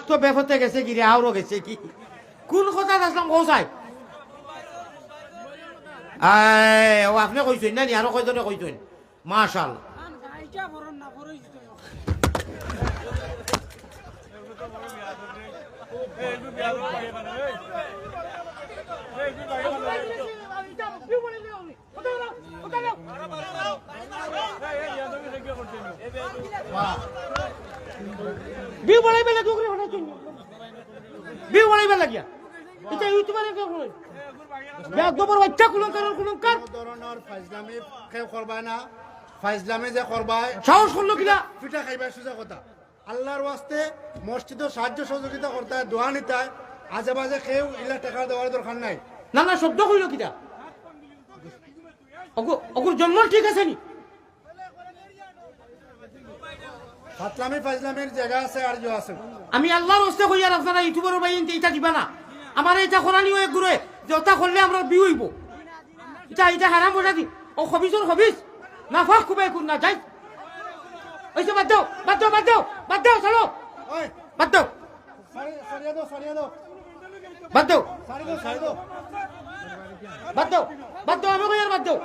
তো বেফতে গেছে কি রে আরো গেছে কি কোন কথা আসলাম কৌসাই ও আপনি কইছেন না নি আরো কয়জনে কইছেন মাশাআল্লাহ বিউ বাড়াইবে লাগে ওরে হঠাৎ বিউ বাড়াইবে লাগিয়া এটা ইউটিউবারে কেউ করে একদম বাচ্চা কুলঙ্কার ধরনের ফাইজলামি কেউ করবা না ফাইজলামি যে করবাই সাহস করলো কিনা পিঠা খাইবা সোজা কথা আল্লাহর ওয়াস্তে মসজিদে সাহায্য সহযোগিতা করতে হয় দোয়া নিতে হয় আজে বাজে কেউ ইলা টাকা দেওয়ার দরকার নাই না না শব্দ কইল কিনা অগুর জন্ম ঠিক আছে নি ফাতলামি ফাইজলামির জায়গা আছে আর যে আছে আমি আল্লাহর ওয়াস্তে কই আর আপনারা ইউটিউবের ভাই এটা দিবা না আমার এটা কোরআনি হয়ে ঘুরে যে ওটা করলে আমরা বিয়ে হইব এটা হারাম বসা দি ও খবিজর খবিজ না ফাঁক খুবে কোন না যাই ওইসব বাদ দাও বাদ দাও বাদ দাও বাদ দাও চলো ওই বাদ দাও সারিয়া দাও বাদ দাও সারি দাও বাদ দাও বাদ দাও আমি কই আর বাদ দাও